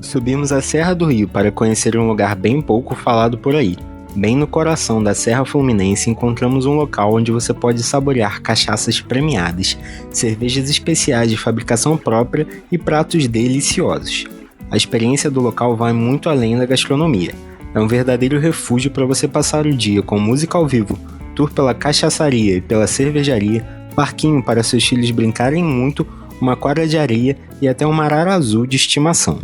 Subimos a Serra do Rio para conhecer um lugar bem pouco falado por aí. Bem no coração da Serra Fluminense encontramos um local onde você pode saborear cachaças premiadas, cervejas especiais de fabricação própria e pratos deliciosos. A experiência do local vai muito além da gastronomia. É um verdadeiro refúgio para você passar o dia com música ao vivo, tour pela cachaçaria e pela cervejaria, parquinho para seus filhos brincarem muito, uma quadra de areia e até uma arara azul de estimação.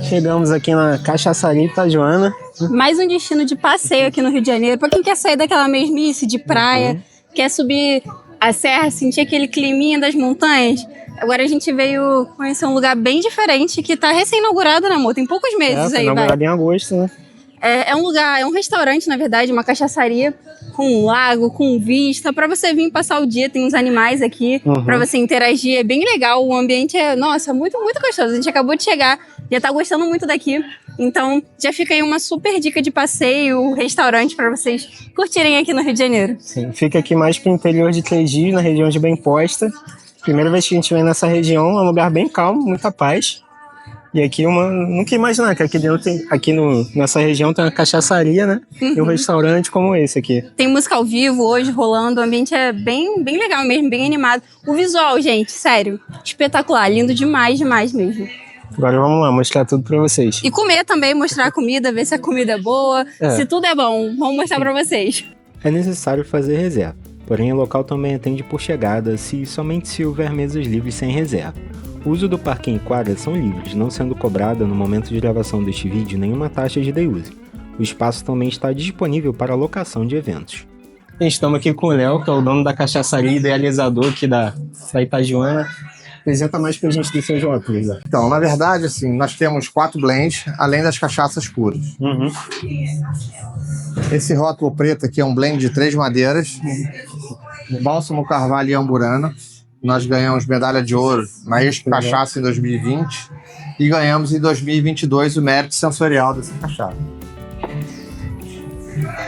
Chegamos aqui na Cachaçaria Itajuana. Mais um destino de passeio aqui no Rio de Janeiro. Pra quem quer sair daquela mesmice de praia, quer subir a serra, sentir aquele climinha das montanhas. Agora a gente veio conhecer um lugar bem diferente que tá recém-inaugurado, né, amor? Tem poucos meses aí, vai. Inaugurado em agosto, né? É um lugar, é um restaurante, na verdade, uma cachaçaria com um lago, com vista, pra você vir passar o dia, tem uns animais aqui, pra você interagir, é bem legal, o ambiente é, nossa, muito, muito gostoso. A gente acabou de chegar, já tá gostando muito daqui, então já fica aí uma super dica de passeio, restaurante pra vocês curtirem aqui no Rio de Janeiro. Sim, fica aqui mais pro interior de Três Rios, na região de Bem Posta. Primeira vez que a gente vem nessa região, é um lugar bem calmo, muita paz. E aqui nunca ia imaginar que aqui dentro nessa região tem uma cachaçaria, né? E um restaurante como esse aqui. Tem música ao vivo hoje rolando, o ambiente é bem, bem legal mesmo, bem animado. O visual, gente, sério, espetacular, lindo demais, demais mesmo. Agora vamos lá, mostrar tudo pra vocês. E comer também, mostrar a comida, ver se a comida é boa, se tudo é bom, vamos mostrar pra vocês. É necessário fazer reserva, porém o local também atende por chegada somente se houver mesas livres sem reserva. O uso do parquinho e quadra são livres, não sendo cobrada no momento de gravação deste vídeo nenhuma taxa de day use. O espaço também está disponível para locação de eventos. Estamos aqui com o Léo, que é o dono da cachaçaria e idealizador aqui da Itajuana. Apresenta mais pra gente dos seus rótulos. Então, na verdade, assim, nós temos 4 blends, além das cachaças puras. Esse rótulo preto aqui é um blend de 3 madeiras, Bálsamo, Carvalho e Amburana. Nós ganhamos medalha de ouro na Expo Cachaça em 2020 e ganhamos em 2022 o mérito sensorial dessa cachaça.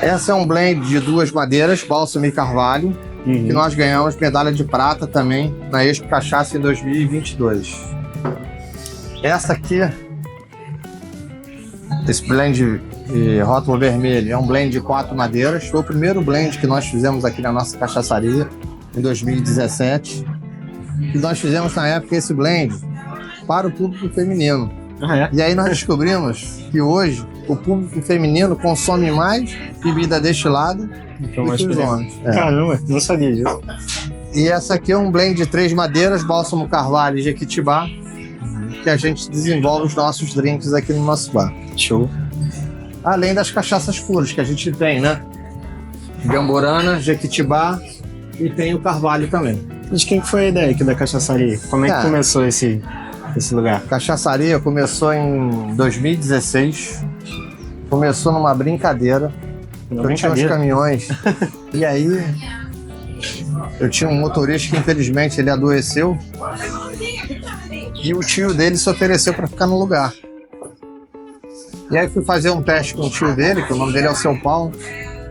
Essa é um blend de 2 madeiras, Bálsamo e Carvalho, que nós ganhamos medalha de prata também na Expo Cachaça em 2022. Essa aqui, esse blend de rótulo vermelho, é um blend de 4 madeiras. Foi o primeiro blend que nós fizemos aqui na nossa cachaçaria em 2017. E nós fizemos na época esse blend para o público feminino. E aí nós descobrimos que hoje o público feminino consome mais bebida destilada do que os homens. Caramba, não sabia disso. E essa aqui é um blend de 3 madeiras, Bálsamo, Carvalho e Jequitibá, que a gente desenvolve os nossos drinks aqui no nosso bar. Show. Além das cachaças puras que a gente tem, né? Gamborana, Jequitibá e tem o Carvalho também. De quem foi a ideia aqui da cachaçaria? Como é que começou esse lugar? A cachaçaria começou em 2016. Começou numa brincadeira. Eu tinha uns caminhões. E aí, eu tinha um motorista que infelizmente ele adoeceu. E o tio dele se ofereceu para ficar no lugar. E aí fui fazer um teste com o tio dele, que o nome dele é o Seu Paulo.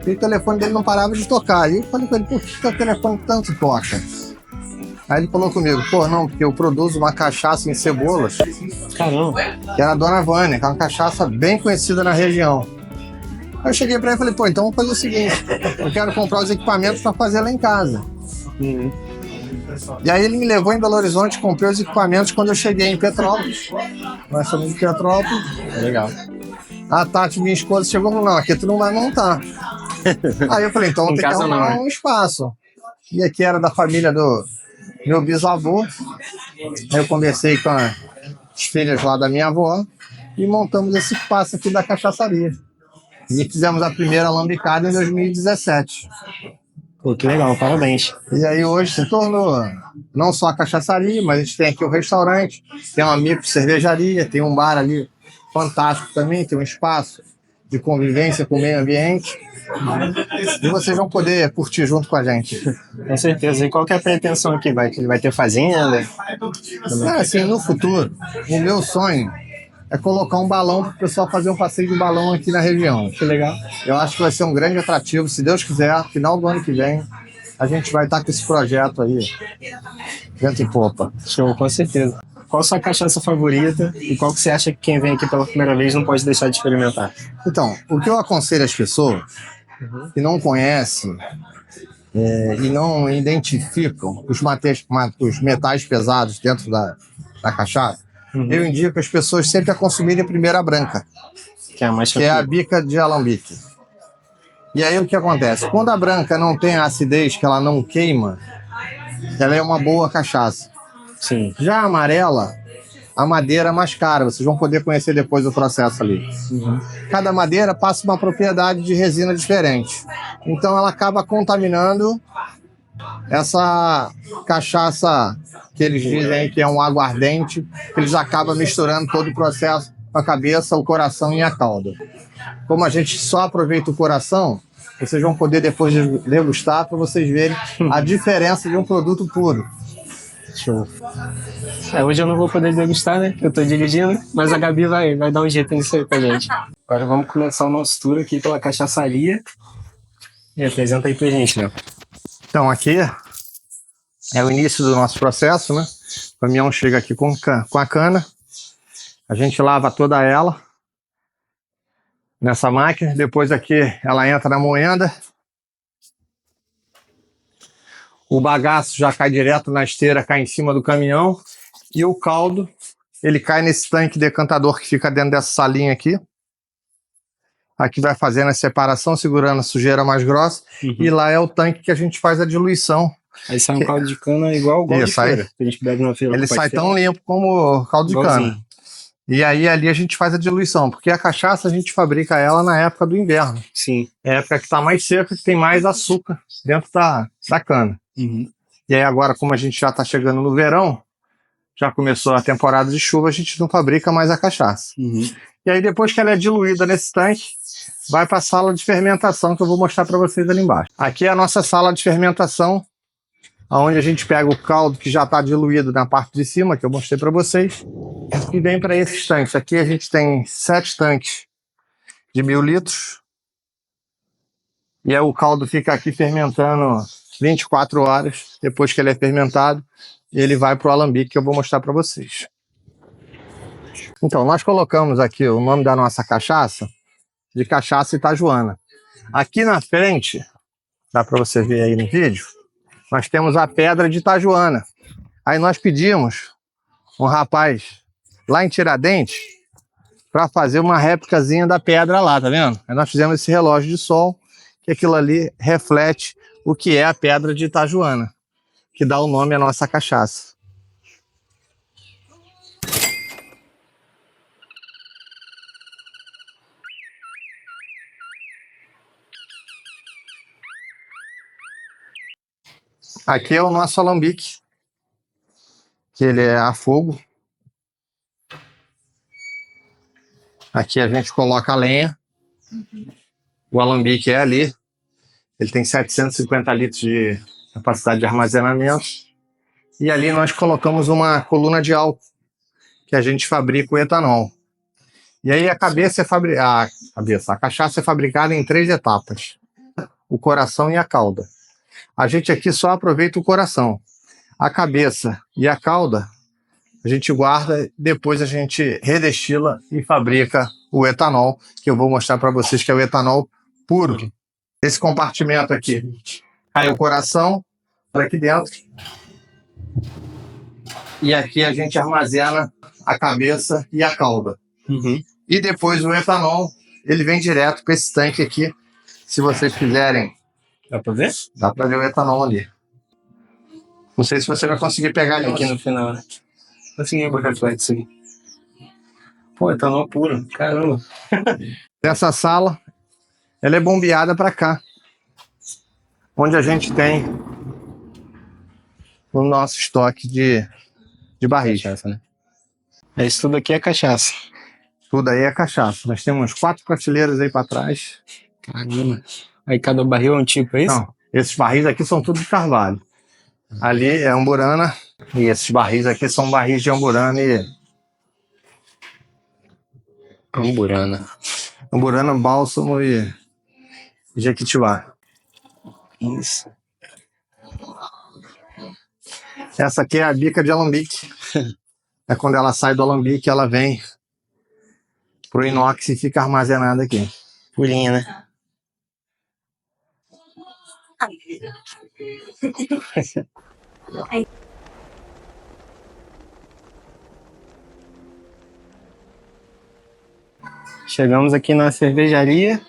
E o telefone dele não parava de tocar. E eu falei com ele, por que o telefone tanto toca? Aí ele falou comigo, pô, não, porque eu produzo uma cachaça em Cebolas. Caramba. Que era a Dona Vânia, que é uma cachaça bem conhecida na região. Aí eu cheguei pra ele e falei, pô, então vamos fazer o seguinte, eu quero comprar os equipamentos pra fazer lá em casa. E aí ele me levou em Belo Horizonte, comprei os equipamentos quando eu cheguei em Petrópolis. Nós somos de Petrópolis. Legal. A Tati, minha esposa, chegou e falou, não, aqui tu não vai montar. Aí eu falei, então vou ter que arrumar um espaço. E aqui era da família do meu bisavô. Aí eu conversei com as filhas lá da minha avó e montamos esse espaço aqui da cachaçaria. E fizemos a primeira alambicada em 2017. Pô, que legal, parabéns. E aí hoje se tornou não só a cachaçaria, mas a gente tem aqui o restaurante, tem uma micro cervejaria, tem um bar ali fantástico também, tem um espaço de convivência com o meio ambiente. E vocês vão poder curtir junto com a gente. Com certeza. E qual que é a pretensão aqui? Vai ter fazenda? Assim, no futuro, o meu sonho é colocar um balão para o pessoal fazer um passeio de balão aqui na região. Que legal. Eu acho que vai ser um grande atrativo. Se Deus quiser, final do ano que vem, a gente vai estar com esse projeto aí, vento em popa. Show, com certeza. qual a sua cachaça favorita e qual que você acha que quem vem aqui pela primeira vez não pode deixar de experimentar? Então, o que eu aconselho às pessoas que não conhecem e não identificam os metais pesados dentro da cachaça, eu indico as pessoas sempre a consumirem primeiro a branca, Que é a mais que é a bica de alambique. E aí o que acontece? Quando a branca não tem a acidez, que ela não queima, ela é uma boa cachaça. Sim. Já a amarela, a madeira é mais cara. Vocês vão poder conhecer depois o processo ali. Cada madeira passa uma propriedade de resina diferente. Então ela acaba contaminando essa cachaça que eles dizem que é um aguardente, que eles acabam misturando todo o processo com a cabeça, o coração e a cauda. Como a gente só aproveita o coração, vocês vão poder depois degustar para vocês verem a diferença de um produto puro. Show. Hoje eu não vou poder degustar, né? Eu tô dirigindo, mas a Gabi vai dar um jeito nisso aí pra gente. Agora vamos começar o nosso tour aqui pela cachaçaria. E apresenta aí pra gente, Léo. Então aqui é o início do nosso processo, né? O caminhão chega aqui com a cana. A gente lava toda ela nessa máquina. Depois aqui ela entra na moenda. O bagaço já cai direto na esteira, cai em cima do caminhão. E o caldo, ele cai nesse tanque decantador que fica dentro dessa salinha aqui. Aqui vai fazendo a separação, segurando a sujeira mais grossa. E lá é o tanque que a gente faz a diluição. Aí sai um caldo de cana igual de feira. Que a gente bebe na feira. Ele sai tão limpo como o caldo de cana. E aí ali a gente faz a diluição, porque a cachaça a gente fabrica ela na época do inverno. Sim. É a época que está mais seca, que tem mais açúcar dentro da cana. E aí agora, como a gente já está chegando no verão, já começou a temporada de chuva, a gente não fabrica mais a cachaça. E aí depois que ela é diluída nesse tanque, vai para a sala de fermentação, que eu vou mostrar para vocês ali embaixo. Aqui é a nossa sala de fermentação, onde a gente pega o caldo que já está diluído na parte de cima, que eu mostrei para vocês, e vem para esses tanques. Aqui a gente tem 7 tanques de 1000 litros, e aí o caldo fica aqui fermentando 24 horas. Depois que ele é fermentado, ele vai para o alambique, que eu vou mostrar para vocês. Então, nós colocamos aqui o nome da nossa cachaça, de cachaça Itajuana. Aqui na frente, dá para você ver aí no vídeo, nós temos a pedra de Itajuana. Aí nós pedimos um rapaz lá em Tiradentes para fazer uma réplicazinha da pedra lá, tá vendo? Aí nós fizemos esse relógio de sol, que aquilo ali reflete o que é a pedra de Itajuana, que dá o nome à nossa cachaça. Aqui é o nosso alambique, que ele é a fogo. Aqui a gente coloca a lenha. O alambique é ali. Ele tem 750 litros de capacidade de armazenamento. E ali nós colocamos uma coluna de álcool, que a gente fabrica o etanol. E aí a cachaça é fabricada em 3 etapas: o coração e a cauda. A gente aqui só aproveita o coração. A cabeça e a cauda a gente guarda, depois a gente redestila e fabrica o etanol, que eu vou mostrar para vocês, que é o etanol puro. Esse compartimento aqui, aí o coração, para aqui dentro. E aqui a gente armazena a cabeça e a cauda. E depois o etanol, ele vem direto para esse tanque aqui. Se vocês quiserem... Dá pra ver? Dá pra ver o etanol ali. Não sei se você vai conseguir pegar ele aqui no final, né? Assim, vou refletir isso aqui. Pô, etanol puro, caramba. Essa sala, ela é bombeada para cá, onde a gente tem o nosso estoque de barris. Cachaça, né? Isso tudo aqui é cachaça. Tudo aí é cachaça. Nós temos 4 prateleiras aí para trás. Caramba. Aí cada barril é um tipo, é isso? Não, esses barris aqui são tudo de carvalho. Ali é amburana, e esses barris aqui são barris de amburana e... Amburana, bálsamo e jequitibá. Isso. Essa aqui é a bica de alambique. É quando ela sai do alambique, ela vem pro inox e fica armazenada aqui. Purinha, né? Chegamos aqui na cervejaria.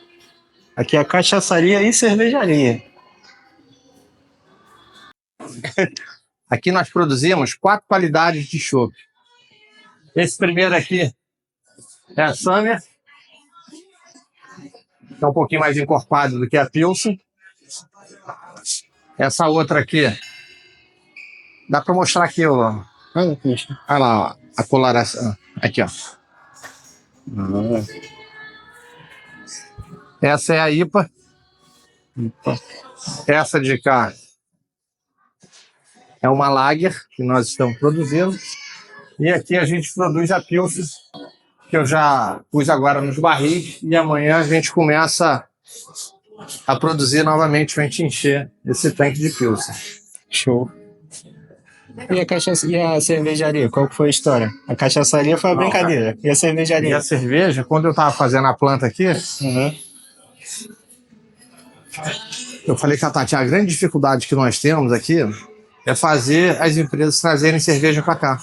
Aqui é a cachaçaria e cervejaria. Aqui nós produzimos 4 qualidades de chopp. Esse primeiro aqui é a Summer. É um pouquinho mais encorpado do que a Pilsen. Essa outra aqui, dá para mostrar aqui, ó. Olha lá, ó, a coloração. Aqui, ó. Essa é a IPA. Essa de cá é uma Lager que nós estamos produzindo. E aqui a gente produz a Pilsen, que eu já pus agora nos barris. E amanhã a gente começa a produzir novamente para a gente encher esse tanque de Pilsen. Show. E a cervejaria, qual que foi a história? A cachaçaria foi uma brincadeira. E a cervejaria? E a cerveja, quando eu estava fazendo a planta aqui, eu falei com a Tati, a grande dificuldade que nós temos aqui é fazer as empresas trazerem cerveja para cá.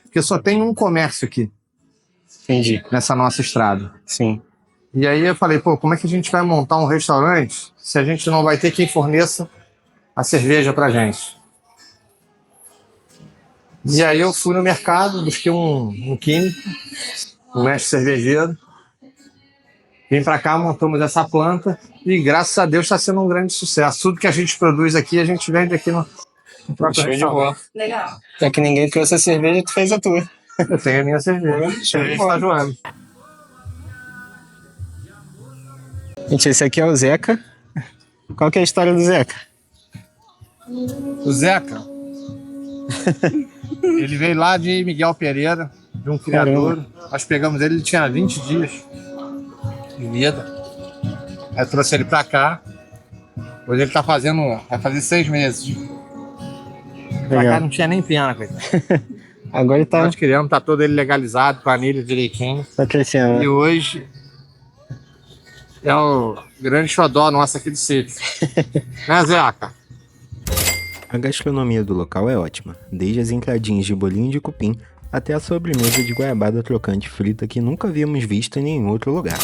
Porque só tem um comércio aqui. Entendi. Nessa nossa estrada. Sim. E aí eu falei, pô, como é que a gente vai montar um restaurante se a gente não vai ter quem forneça a cerveja pra gente? E aí eu fui no mercado, busquei um químico, um mestre cervejeiro. Vim pra cá, montamos essa planta e graças a Deus está sendo um grande sucesso. Tudo que a gente produz aqui, a gente vende aqui no próprio restaurante. Legal. Já que ninguém trouxe a cerveja, tu fez a tua. Eu tenho a minha cerveja. Cerveja tá Joana. Gente, esse aqui é o Zeca. Qual que é a história do Zeca? O Zeca, ele veio lá de Miguel Pereira, de um criador. Nós pegamos ele tinha 20 dias de vida. Aí eu trouxe ele pra cá. Hoje ele tá fazendo, vai fazer 6 meses. Pra cá não tinha nem pena, coitado. Agora ele tá... Nós criamos, tá todo ele legalizado, planilha direitinho. Tá crescendo. E hoje é o grande xodó nosso aqui do sítio. Né, Zeca? A gastronomia do local é ótima, desde as entradinhas de bolinho de cupim até a sobremesa de goiabada crocante frita que nunca havíamos visto em nenhum outro lugar.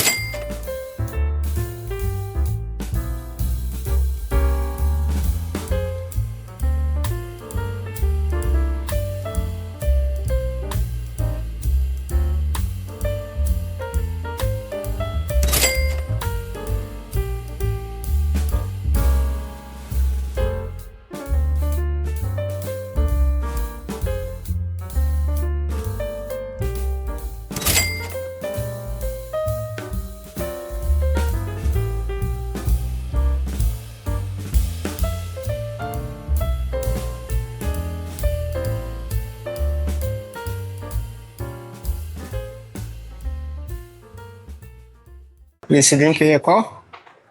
E esse drink aí é qual?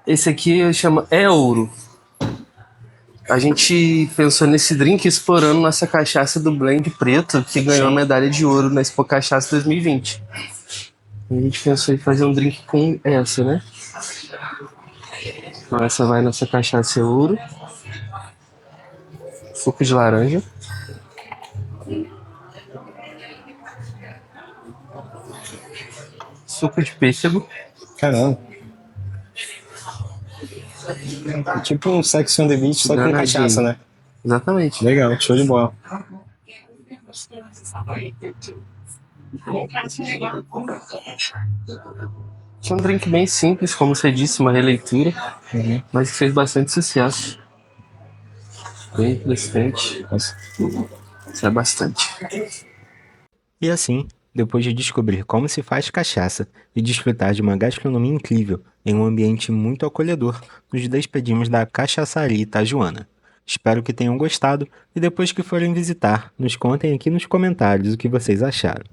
Esse aqui chama É Ouro. A gente pensou nesse drink explorando nossa cachaça do Blend Preto, que ganhou a medalha de ouro na Expo Cachaça 2020. E a gente pensou em fazer um drink com essa, né? Então essa vai nossa cachaça É Ouro. Suco de laranja. Suco de pêssego. Caramba. É tipo um Sex on the Beach, só com cachaça, né? Exatamente. Legal, show de bola. É um drink bem simples, como você disse, uma releitura, mas que fez bastante sucesso. Bem refrescante. Isso é bastante. E assim, depois de descobrir como se faz cachaça e desfrutar de uma gastronomia incrível em um ambiente muito acolhedor, nos despedimos da Cachaçaria Itajuana. Espero que tenham gostado e depois que forem visitar, nos contem aqui nos comentários o que vocês acharam.